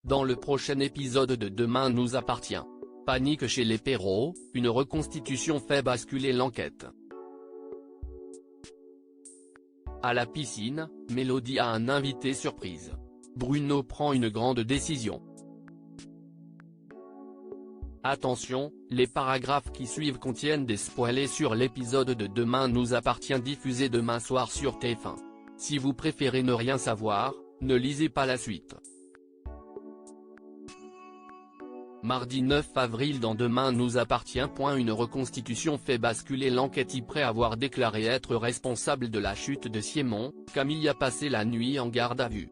Dans le prochain épisode de Demain nous appartient. Panique chez les Perrault, une reconstitution fait basculer l'enquête. À la piscine, Mélodie a un invité surprise. Bruno prend une grande décision. Attention, les paragraphes qui suivent contiennent des spoilers sur l'épisode de Demain nous appartient diffusé demain soir sur TF1. Si vous préférez ne rien savoir, ne lisez pas la suite. Mardi 9 avril dans Demain nous appartient. Une reconstitution fait basculer l'enquête après avoir déclaré être responsable de la chute de Simon. Camille a passé la nuit en garde à vue.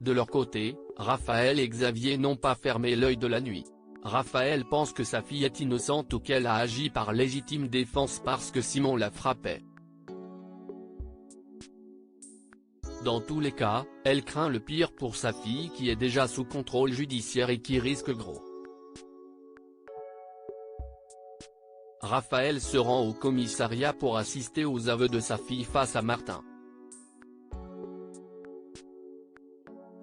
De leur côté, Raphaël et Xavier n'ont pas fermé l'œil de la nuit. Raphaël pense que sa fille est innocente ou qu'elle a agi par légitime défense parce que Simon la frappait. Dans tous les cas, elle craint le pire pour sa fille qui est déjà sous contrôle judiciaire et qui risque gros. Raphaël se rend au commissariat pour assister aux aveux de sa fille face à Martin.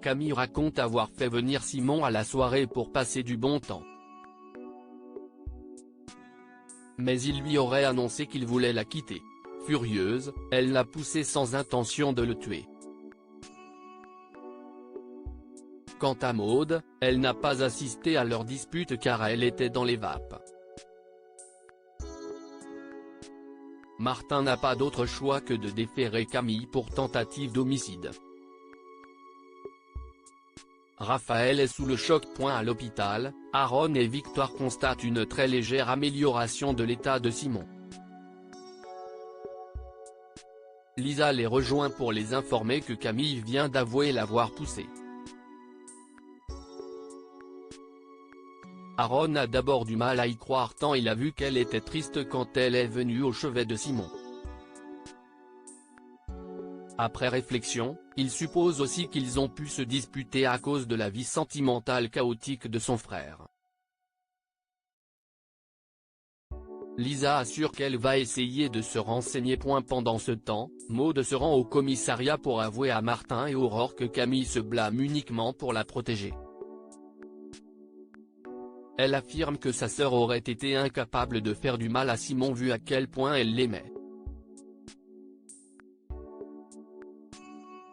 Camille raconte avoir fait venir Simon à la soirée pour passer du bon temps. Mais il lui aurait annoncé qu'il voulait la quitter. Furieuse, elle l'a poussé sans intention de le tuer. Quant à Maud, elle n'a pas assisté à leur dispute car elle était dans les vapes. Martin n'a pas d'autre choix que de déférer Camille pour tentative d'homicide. Raphaël est sous le choc. À l'hôpital, Aaron et Victoire constatent une très légère amélioration de l'état de Simon. Lisa les rejoint pour les informer que Camille vient d'avouer l'avoir poussé. Aaron a d'abord du mal à y croire tant il a vu qu'elle était triste quand elle est venue au chevet de Simon. Après réflexion, il suppose aussi qu'ils ont pu se disputer à cause de la vie sentimentale chaotique de son frère. Lisa assure qu'elle va essayer de se renseigner. Pendant ce temps, Maud se rend au commissariat pour avouer à Martin et Aurore que Camille se blâme uniquement pour la protéger. Elle affirme que sa sœur aurait été incapable de faire du mal à Simon vu à quel point elle l'aimait.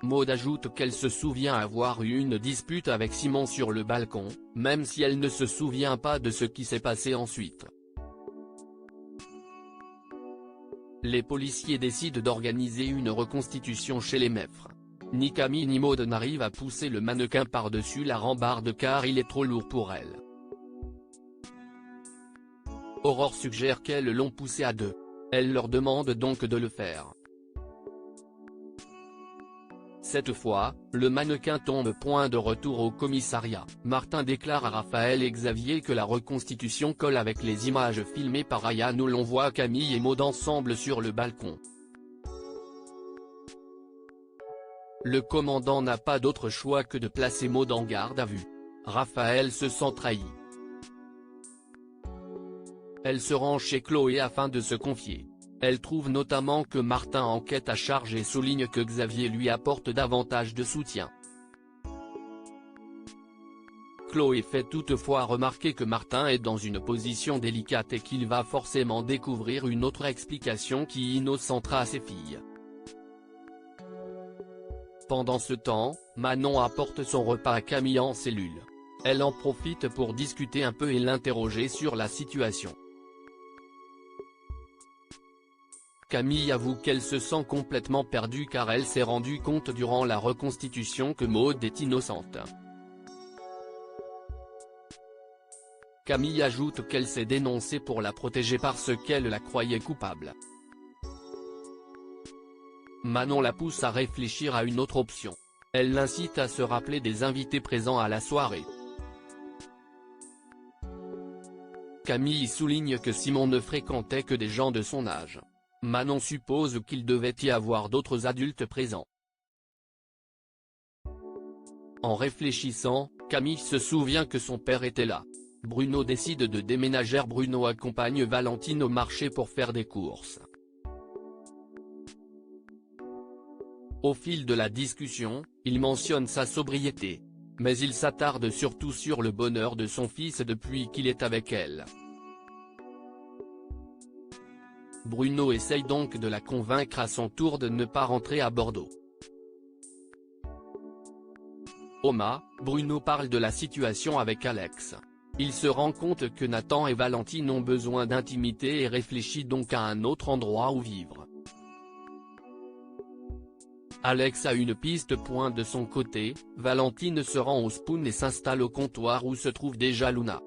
Maud ajoute qu'elle se souvient avoir eu une dispute avec Simon sur le balcon, même si elle ne se souvient pas de ce qui s'est passé ensuite. Les policiers décident d'organiser une reconstitution chez les Meffres. Ni Camille ni Maud n'arrivent à pousser le mannequin par-dessus la rambarde car il est trop lourd pour elles. Aurore suggère qu'elles l'ont poussé à deux. Elle leur demande donc de le faire. Cette fois, le mannequin tombe. De retour au commissariat, Martin déclare à Raphaël et Xavier que la reconstitution colle avec les images filmées par Aya où l'on voit Camille et Maud ensemble sur le balcon. Le commandant n'a pas d'autre choix que de placer Maud en garde à vue. Raphaël se sent trahi. Elle se rend chez Chloé afin de se confier. Elle trouve notamment que Martin enquête à charge et souligne que Xavier lui apporte davantage de soutien. Chloé fait toutefois remarquer que Martin est dans une position délicate et qu'il va forcément découvrir une autre explication qui innocentera ses filles. Pendant ce temps, Manon apporte son repas à Camille en cellule. Elle en profite pour discuter un peu et l'interroger sur la situation. Camille avoue qu'elle se sent complètement perdue car elle s'est rendue compte durant la reconstitution que Maud est innocente. Camille ajoute qu'elle s'est dénoncée pour la protéger parce qu'elle la croyait coupable. Manon la pousse à réfléchir à une autre option. Elle l'incite à se rappeler des invités présents à la soirée. Camille souligne que Simon ne fréquentait que des gens de son âge. Manon suppose qu'il devait y avoir d'autres adultes présents. En réfléchissant, Camille se souvient que son père était là. Bruno décide de déménager. Bruno accompagne Valentine au marché pour faire des courses. Au fil de la discussion, il mentionne sa sobriété. Mais il s'attarde surtout sur le bonheur de son fils depuis qu'il est avec elle. Bruno essaye donc de la convaincre à son tour de ne pas rentrer à Bordeaux. Bruno parle de la situation avec Alex. Il se rend compte que Nathan et Valentine ont besoin d'intimité et réfléchit donc à un autre endroit où vivre. Alex a une piste. De son côté, Valentine se rend au Spoon et s'installe au comptoir où se trouve déjà Luna.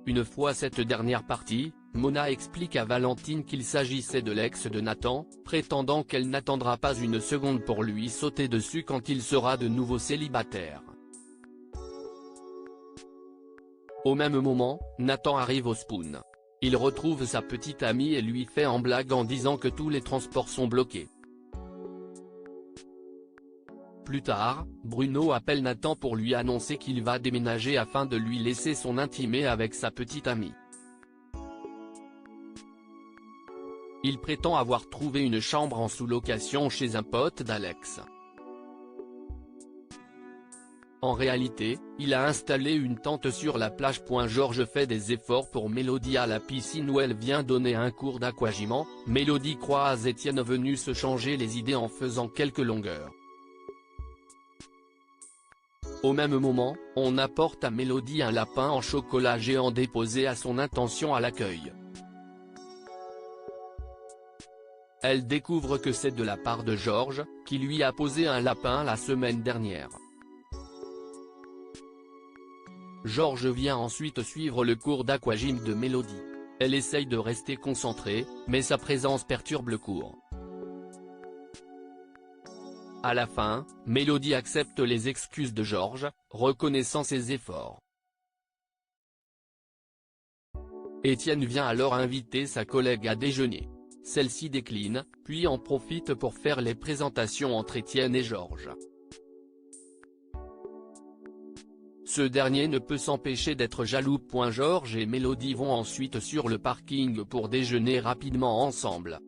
Une fois cette dernière partie, Mona explique à Valentine qu'il s'agissait de l'ex de Nathan, prétendant qu'elle n'attendra pas une seconde pour lui sauter dessus quand il sera de nouveau célibataire. Au même moment, Nathan arrive au Spoon. Il retrouve sa petite amie et lui fait en blague en disant que tous les transports sont bloqués. Plus tard, Bruno appelle Nathan pour lui annoncer qu'il va déménager afin de lui laisser son intimé avec sa petite amie. Il prétend avoir trouvé une chambre en sous-location chez un pote d'Alex. En réalité, il a installé une tente sur la plage. Georges fait des efforts pour Mélodie à la piscine où elle vient donner un cours d'aquagiment. Mélodie croise Étienne venu se changer les idées en faisant quelques longueurs. Au même moment, on apporte à Mélodie un lapin en chocolat géant déposé à son intention à l'accueil. Elle découvre que c'est de la part de Georges, qui lui a posé un lapin la semaine dernière. Georges vient ensuite suivre le cours d'aquagym de Mélodie. Elle essaye de rester concentrée, mais sa présence perturbe le cours. À la fin, Mélodie accepte les excuses de Georges, reconnaissant ses efforts. Étienne vient alors inviter sa collègue à déjeuner. Celle-ci décline, puis en profite pour faire les présentations entre Étienne et Georges. Ce dernier ne peut s'empêcher d'être jaloux. Georges et Mélodie vont ensuite sur le parking pour déjeuner rapidement ensemble.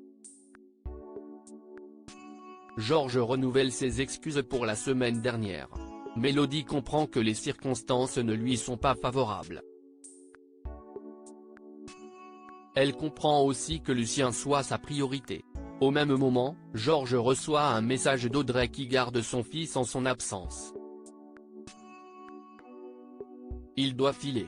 Georges renouvelle ses excuses pour la semaine dernière. Mélodie comprend que les circonstances ne lui sont pas favorables. Elle comprend aussi que Lucien soit sa priorité. Au même moment, Georges reçoit un message d'Audrey qui garde son fils en son absence. Il doit filer.